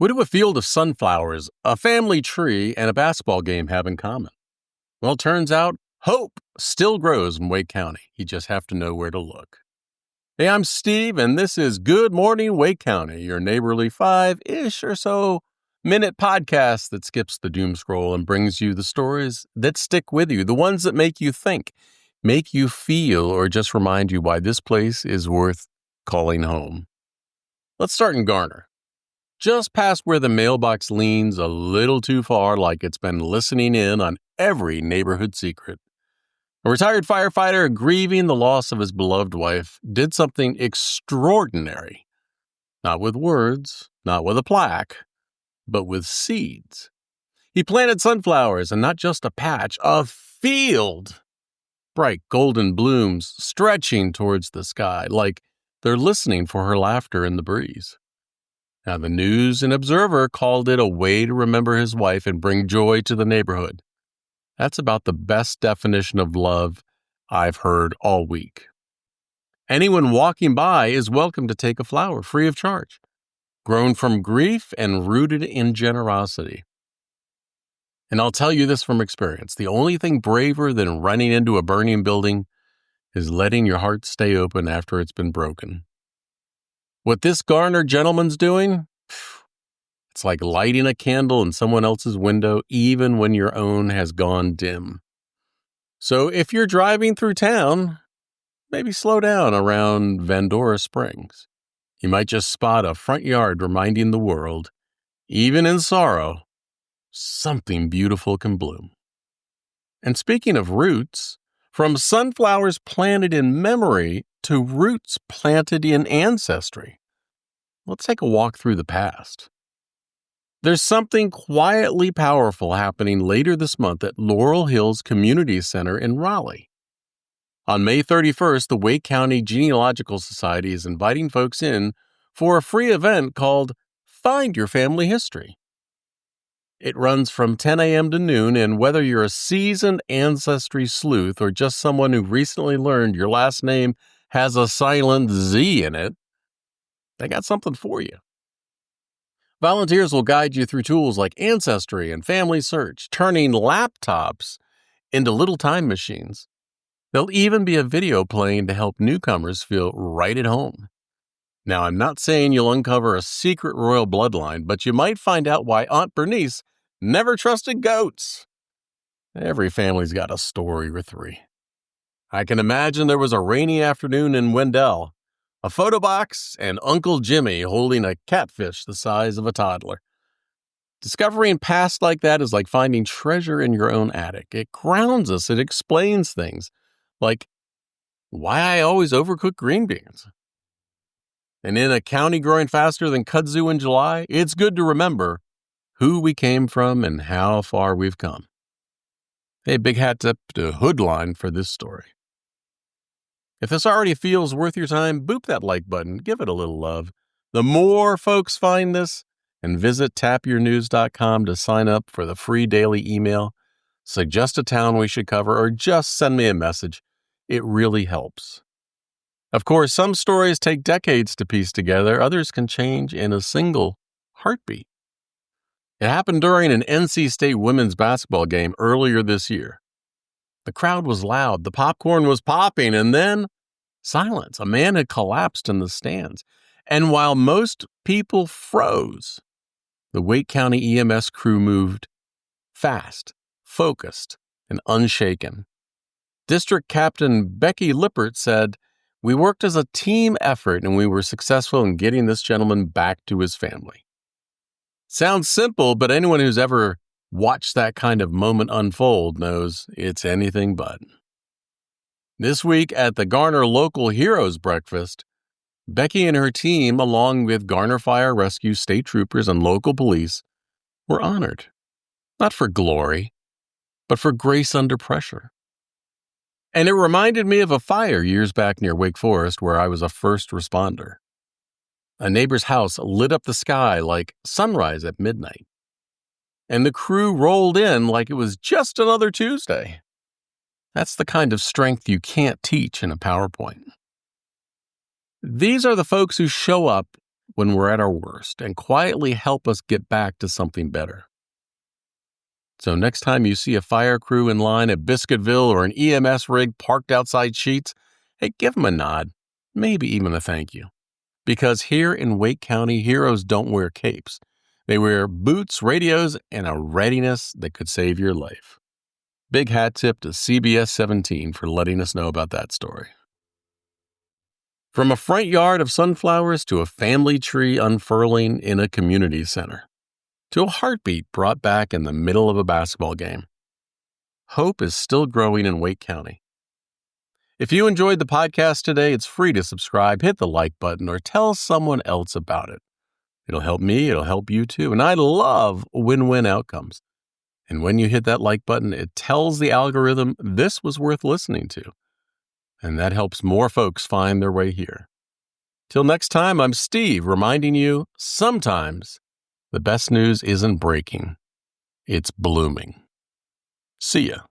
What do a field of sunflowers, a family tree, and a basketball game have in common? Well, it turns out hope still grows in Wake County. You just have to know where to look. Hey, I'm Steve, and this is Good Morning Wake County, your neighborly 5-ish or so minute podcast that skips the doom scroll and brings you the stories that stick with you, the ones that make you think, make you feel, or just remind you why this place is worth calling home. Let's start in Garner. Just past where the mailbox leans a little too far, like it's been listening in on every neighborhood secret. A retired firefighter grieving the loss of his beloved wife did something extraordinary. Not with words, not with a plaque, but with seeds. He planted sunflowers, and not just a patch, a field. Bright golden blooms stretching towards the sky, like they're listening for her laughter in the breeze. Now, the News and Observer called it a way to remember his wife and bring joy to the neighborhood. That's about the best definition of love I've heard all week. Anyone walking by is welcome to take a flower free of charge, grown from grief and rooted in generosity. And I'll tell you this from experience, the only thing braver than running into a burning building is letting your heart stay open after it's been broken. What this Garner gentleman's doing, it's like lighting a candle in someone else's window, even when your own has gone dim. So if you're driving through town, maybe slow down around Vandora Springs. You might just spot a front yard reminding the world, even in sorrow, something beautiful can bloom. And speaking of roots, from sunflowers planted in memory to roots planted in ancestry, let's take a walk through the past. There's something quietly powerful happening later this month at Laurel Hills Community Center in Raleigh. On May 31st, the Wake County Genealogical Society is inviting folks in for a free event called Find Your Family History. It runs from 10 a.m. to noon, and whether you're a seasoned ancestry sleuth or just someone who recently learned your last name has a silent Z in it, they got something for you. Volunteers will guide you through tools like Ancestry and Family Search, turning laptops into little time machines. There'll even be a video playing to help newcomers feel right at home. Now, I'm not saying you'll uncover a secret royal bloodline, but you might find out why Aunt Bernice never trusted goats. Every family's got a story or three. I can imagine there was a rainy afternoon in Wendell, a photo box, and Uncle Jimmy holding a catfish the size of a toddler. Discovering past like that is like finding treasure in your own attic. It grounds us. It explains things, like why I always overcook green beans. And in a county growing faster than kudzu in July, it's good to remember who we came from and how far we've come. Hey, big hat tip to Hoodline for this story. If this already feels worth your time, boop that like button. Give it a little love. The more folks find this, and visit tapyournews.com to sign up for the free daily email, suggest a town we should cover, or just send me a message. It really helps. Of course, some stories take decades to piece together. Others can change in a single heartbeat. It happened during an NC State women's basketball game earlier this year. The crowd was loud, the popcorn was popping, and then silence. A man had collapsed in the stands. And while most people froze, the Wake County EMS crew moved fast, focused, and unshaken. District Captain Becky Lippert said, "We worked as a team effort and we were successful in getting this gentleman back to his family." Sounds simple, but anyone who's ever watched that kind of moment unfold knows it's anything but. This week at the Garner Local Heroes Breakfast, Becky and her team, along with Garner Fire Rescue state troopers and local police, were honored. Not for glory, but for grace under pressure. And it reminded me of a fire years back near Wake Forest where I was a first responder. A neighbor's house lit up the sky like sunrise at midnight. And the crew rolled in like it was just another Tuesday. That's the kind of strength you can't teach in a PowerPoint. These are the folks who show up when we're at our worst and quietly help us get back to something better. So next time you see a fire crew in line at Biscuitville or an EMS rig parked outside Sheetz, hey, give them a nod, maybe even a thank you. Because here in Wake County, heroes don't wear capes. They wear boots, radios, and a readiness that could save your life. Big hat tip to CBS 17 for letting us know about that story. From a front yard of sunflowers to a family tree unfurling in a community center, to a heartbeat brought back in the middle of a basketball game, hope is still growing in Wake County. If you enjoyed the podcast today, it's free to subscribe, hit the like button, or tell someone else about it. It'll help me, it'll help you too, and I love win-win outcomes. And when you hit that like button, it tells the algorithm this was worth listening to. And that helps more folks find their way here. Till next time, I'm Steve, reminding you, sometimes the best news isn't breaking, it's blooming. See ya.